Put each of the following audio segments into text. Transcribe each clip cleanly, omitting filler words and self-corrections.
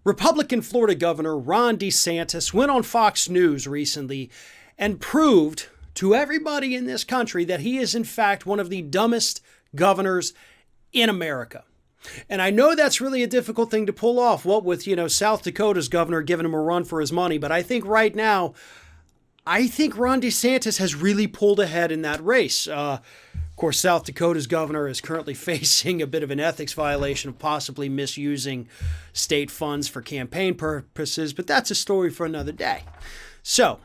Republican Florida Governor Ron DeSantis went on Fox News recently and proved to everybody in this country that he is in fact one of the dumbest governors in America. And I know that's really a difficult thing to pull off, what with, South Dakota's governor giving him a run for his money. But I think right now, Ron DeSantis has really pulled ahead in that race. Of course, South Dakota's governor is currently facing a bit of an ethics violation of possibly misusing state funds for campaign purposes, but that's a story for another day. So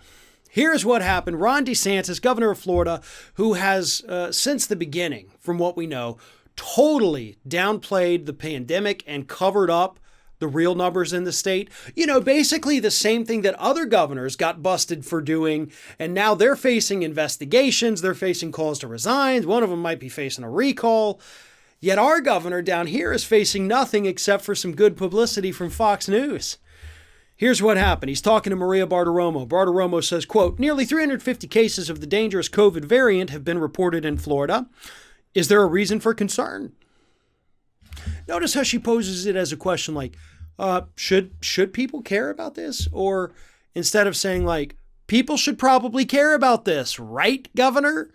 here's what happened. Ron DeSantis, governor of Florida, who has, since the beginning, from what we know, totally downplayed the pandemic and covered up the real numbers in the state. Basically the same thing that other governors got busted for doing, and now they're facing investigations. They're facing calls to resign. One of them might be facing a recall. Yet our governor down here is facing nothing except for some good publicity from Fox News. Here's what happened. He's talking to Maria Bartiromo. Bartiromo says, quote, "Nearly 350 cases of the dangerous COVID variant have been reported in Florida. Is there a reason for concern?" Notice how she poses it as a question like, should people care about this? Or instead of saying like, people should probably care about this, right, Governor?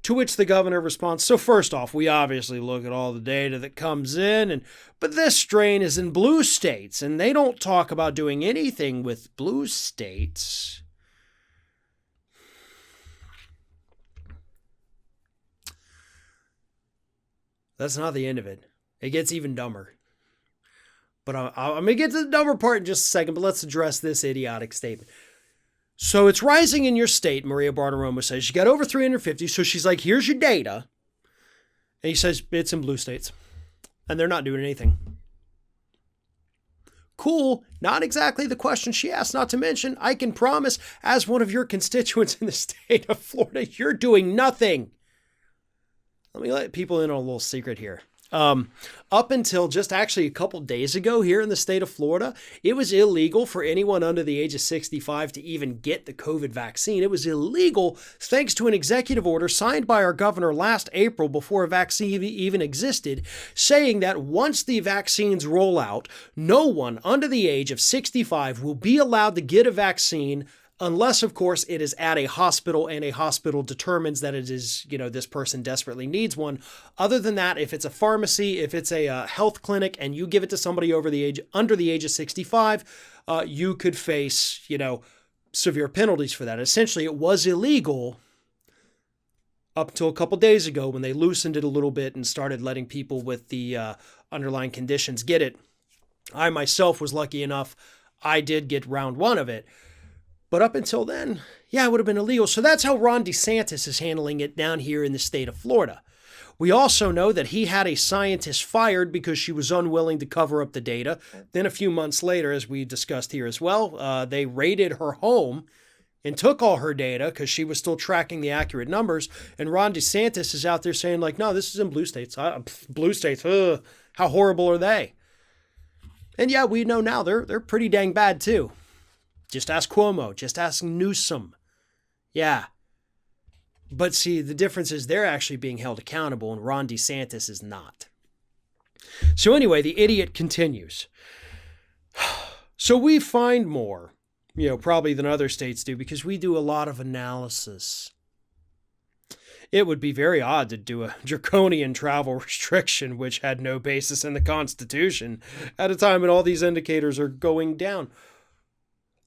To which the governor responds, so first off, we obviously look at all the data that comes in, but this strain is in blue states, and they don't talk about doing anything with blue states. That's not the end of it. It gets even dumber. But I'm going to get to the dumber part in just a second, but let's address this idiotic statement. So it's rising in your state, Maria Bartiromo says. You got over 350, so she's like, here's your data. And he says, it's in blue states. And they're not doing anything. Cool. Not exactly the question she asked, not to mention, I can promise, as one of your constituents in the state of Florida, you're doing nothing. Let me let people in on a little secret here. Up until just actually a couple days ago here in the state of Florida, it was illegal for anyone under the age of 65 to even get the COVID vaccine. It was illegal thanks to an executive order signed by our governor last April before a vaccine even existed, saying that once the vaccines roll out, no one under the age of 65 will be allowed to get a vaccine unless, of course, it is at a hospital and a hospital determines that it is, this person desperately needs one. Other than that, if it's a pharmacy, if it's a health clinic and you give it to somebody under the age of 65, you could face, severe penalties for that. Essentially, it was illegal up until a couple days ago when they loosened it a little bit and started letting people with the underlying conditions get it. I myself was lucky enough. I did get round one of it. But up until then, it would have been illegal. So that's how Ron DeSantis is handling it down here in the state of Florida. We also know that he had a scientist fired because she was unwilling to cover up the data. Then a few months later, as we discussed here as well, they raided her home and took all her data because she was still tracking the accurate numbers. And Ron DeSantis is out there saying like, no, this is in blue states. Blue states, how horrible are they? And we know now they're pretty dang bad too. Just ask Cuomo. Just ask Newsom. Yeah. But see, the difference is they're actually being held accountable and Ron DeSantis is not. So anyway, the idiot continues. So we find more, probably than other states do because we do a lot of analysis. It would be very odd to do a draconian travel restriction which had no basis in the Constitution at a time when all these indicators are going down.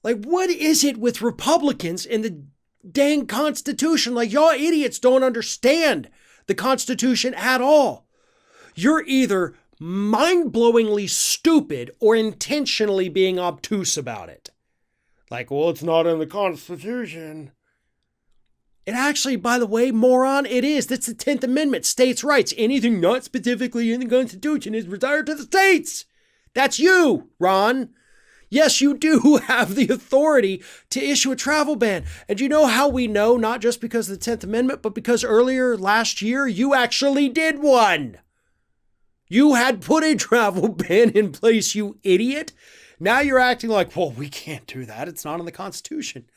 Like, what is it with Republicans in the dang Constitution? Like, y'all idiots don't understand the Constitution at all. You're either mind-blowingly stupid or intentionally being obtuse about it. Like, well, it's not in the Constitution. It actually, by the way, moron, it is. That's the 10th Amendment, states' rights. Anything not specifically in the Constitution is reserved to the states. That's you, Ron. Yes, you do have the authority to issue a travel ban. And you know how we know, not just because of the 10th Amendment, but because earlier last year, you actually did one. You had put a travel ban in place, you idiot. Now you're acting like, well, we can't do that. It's not in the Constitution.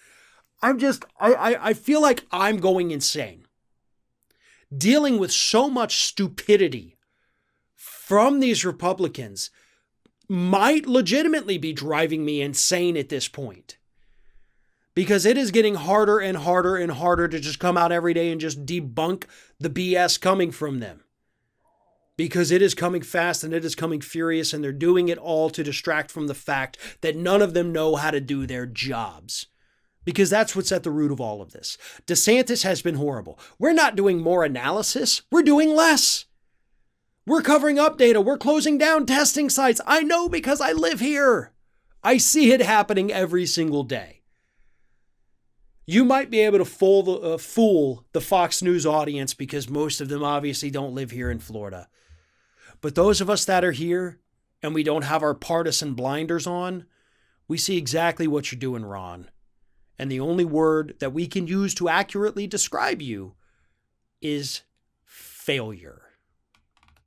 I feel like I'm going insane. Dealing with so much stupidity from these Republicans might legitimately be driving me insane at this point. Because it is getting harder and harder and harder to just come out every day and just debunk the BS coming from them. Because it is coming fast and it is coming furious, and they're doing it all to distract from the fact that none of them know how to do their jobs. Because that's what's at the root of all of this. DeSantis has been horrible. We're not doing more analysis. We're doing less. We're covering up data. We're closing down testing sites. I know because I live here. I see it happening every single day. You might be able to fool the Fox News audience because most of them obviously don't live here in Florida. But those of us that are here and we don't have our partisan blinders on, we see exactly what you're doing, Ron. And the only word that we can use to accurately describe you is failure.